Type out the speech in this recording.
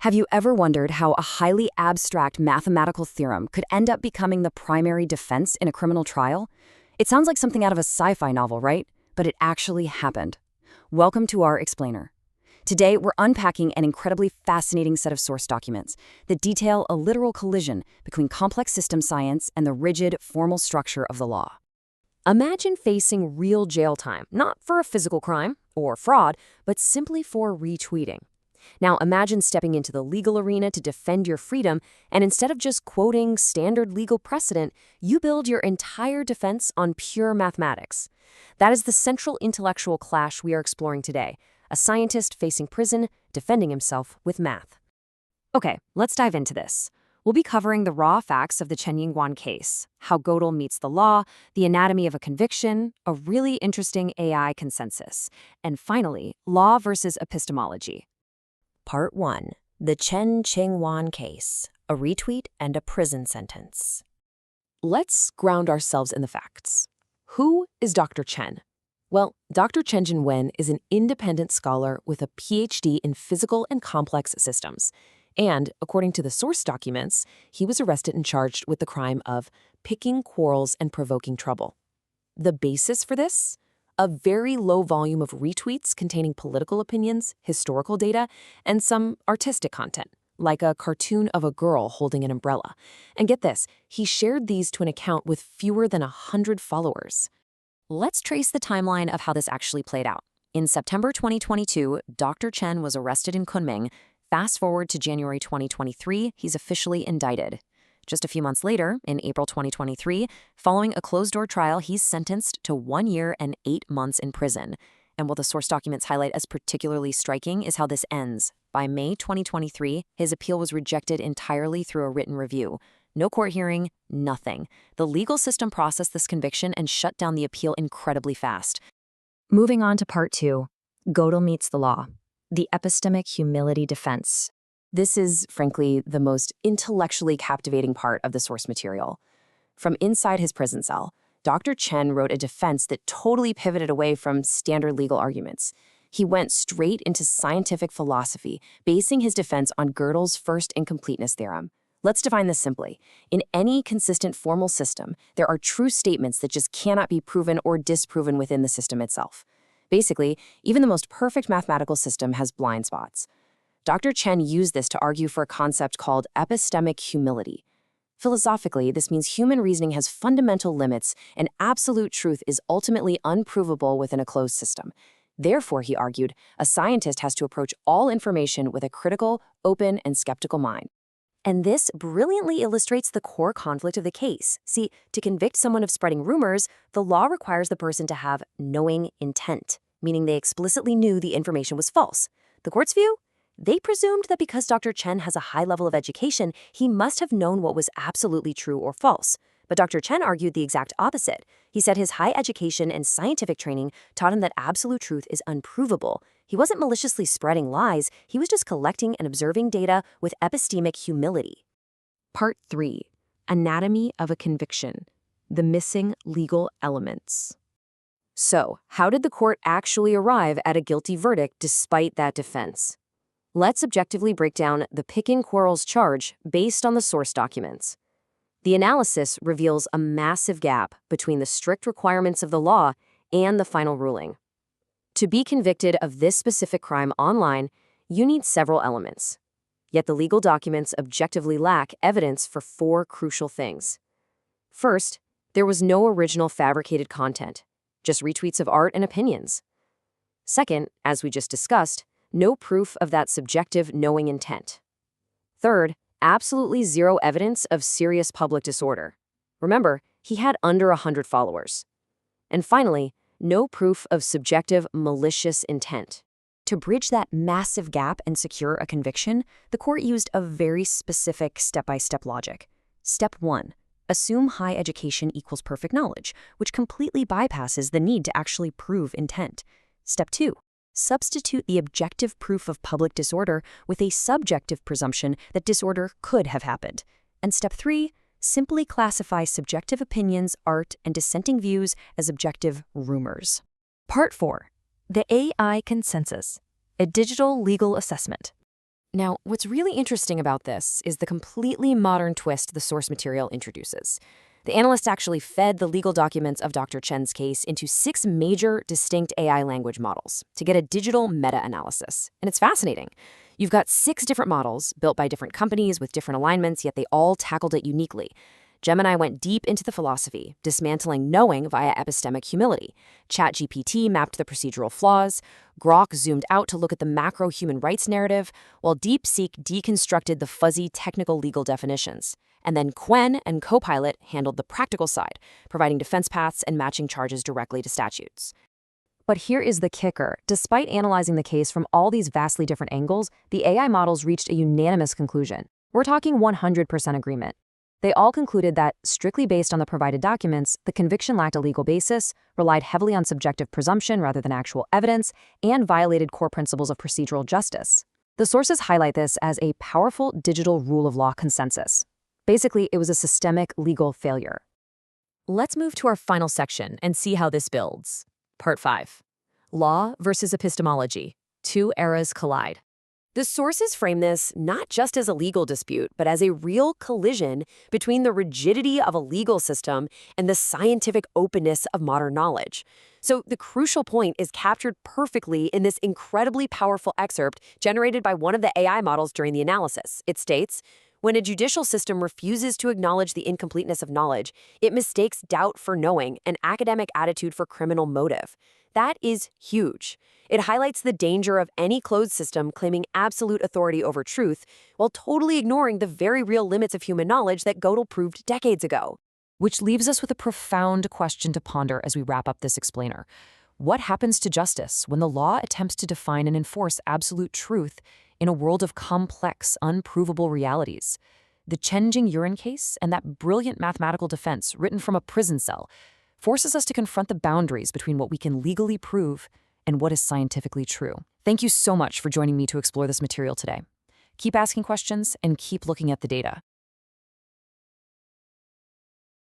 Have you ever wondered how a highly abstract mathematical theorem could end up becoming the primary defense in a criminal trial? It sounds like something out of a sci-fi novel, right? But it actually happened. Welcome to our Explainer. Today, we're unpacking an incredibly fascinating set of source documents that detail a literal collision between complex system science and the rigid, formal structure of the law. Imagine facing real jail time, not for a physical crime or fraud, but simply for retweeting. Now imagine stepping into the legal arena to defend your freedom, and instead of just quoting standard legal precedent, you build your entire defense on pure mathematics. That is the central intellectual clash we are exploring today, a scientist facing prison, defending himself with math. Okay, let's dive into this. We'll be covering the raw facts of the Jingyuan case, how Gödel meets the law, the anatomy of a conviction, a really interesting AI consensus, and finally, law versus epistemology. Part 1. The Jingyuan case, a retweet and a prison sentence. Let's ground ourselves in the facts. Who is Dr. Chen? Well, Dr. Chen Jingyuan is an independent scholar with a PhD in physical and complex systems. And, according to the source documents, he was arrested and charged with the crime of picking quarrels and provoking trouble. The basis for this? A very low volume of retweets containing political opinions, historical data, and some artistic content, like a cartoon of a girl holding an umbrella. And get this, he shared these to an account with fewer than 100 followers. Let's trace the timeline of how this actually played out. In September 2022, Dr. Chen was arrested in Kunming. Fast forward to January 2023, he's officially indicted. Just a few months later, in April 2023, following a closed-door trial, he's sentenced to 1 year and 8 months in prison. And what the source documents highlight as particularly striking is how this ends. By May 2023, his appeal was rejected entirely through a written review. No court hearing, nothing. The legal system processed this conviction and shut down the appeal incredibly fast. Moving on to Part 2, Gödel meets the law. The epistemic humility defense. This is, frankly, the most intellectually captivating part of the source material. From inside his prison cell, Dr. Chen wrote a defense that totally pivoted away from standard legal arguments. He went straight into scientific philosophy, basing his defense on Gödel's first incompleteness theorem. Let's define this simply. In any consistent formal system, there are true statements that just cannot be proven or disproven within the system itself. Basically, even the most perfect mathematical system has blind spots. Dr. Chen used this to argue for a concept called epistemic humility. Philosophically, this means human reasoning has fundamental limits, and absolute truth is ultimately unprovable within a closed system. Therefore, he argued, a scientist has to approach all information with a critical, open, and skeptical mind. And this brilliantly illustrates the core conflict of the case. See, to convict someone of spreading rumors, the law requires the person to have knowing intent, meaning they explicitly knew the information was false. The court's view? They presumed that because Dr. Chen has a high level of education, he must have known what was absolutely true or false. But Dr. Chen argued the exact opposite. He said his high education and scientific training taught him that absolute truth is unprovable. He wasn't maliciously spreading lies, he was just collecting and observing data with epistemic humility. Part 3. Anatomy of a conviction. The missing legal elements. So, how did the court actually arrive at a guilty verdict despite that defense? Let's objectively break down the picking quarrels charge based on the source documents. The analysis reveals a massive gap between the strict requirements of the law and the final ruling. To be convicted of this specific crime online, you need several elements. Yet the legal documents objectively lack evidence for 4 crucial things. First, there was no original fabricated content, just retweets of art and opinions. Second, as we just discussed, no proof of that subjective knowing intent. Third, absolutely zero evidence of serious public disorder. Remember, he had under 100 followers. And finally, no proof of subjective malicious intent. To bridge that massive gap and secure a conviction, the court used a very specific step-by-step logic. Step 1. Assume high education equals perfect knowledge, which completely bypasses the need to actually prove intent. Step 2. Substitute the objective proof of public disorder with a subjective presumption that disorder could have happened. And step 3, simply classify subjective opinions, art, and dissenting views as objective rumors. Part 4. The AI consensus, a digital legal assessment. Now, what's really interesting about this is the completely modern twist the source material introduces. The analyst actually fed the legal documents of Dr. Chen's case into 6 major, distinct AI language models to get a digital meta-analysis. And it's fascinating. You've got 6 different models built by different companies with different alignments, yet they all tackled it uniquely. Gemini went deep into the philosophy, dismantling knowing via epistemic humility. ChatGPT mapped the procedural flaws. Grok zoomed out to look at the macro human rights narrative, while DeepSeek deconstructed the fuzzy technical legal definitions. And then Qwen and Copilot handled the practical side, providing defense paths and matching charges directly to statutes. But here is the kicker. Despite analyzing the case from all these vastly different angles, the AI models reached a unanimous conclusion. We're talking 100% agreement. They all concluded that, strictly based on the provided documents, the conviction lacked a legal basis, relied heavily on subjective presumption rather than actual evidence, and violated core principles of procedural justice. The sources highlight this as a powerful digital rule of law consensus. Basically, it was a systemic legal failure. Let's move to our final section and see how this builds. Part 5. Law versus epistemology. 2 eras collide. The sources frame this not just as a legal dispute, but as a real collision between the rigidity of a legal system and the scientific openness of modern knowledge. So the crucial point is captured perfectly in this incredibly powerful excerpt generated by one of the AI models during the analysis. It states, "When a judicial system refuses to acknowledge the incompleteness of knowledge, it mistakes doubt for knowing and academic attitude for criminal motive." That is huge. It highlights the danger of any closed system claiming absolute authority over truth while totally ignoring the very real limits of human knowledge that Gödel proved decades ago. Which leaves us with a profound question to ponder as we wrap up this explainer. What happens to justice when the law attempts to define and enforce absolute truth in a world of complex, unprovable realities? The Chen Jingyuan case and that brilliant mathematical defense written from a prison cell forces us to confront the boundaries between what we can legally prove and what is scientifically true. Thank you so much for joining me to explore this material today. Keep asking questions and keep looking at the data.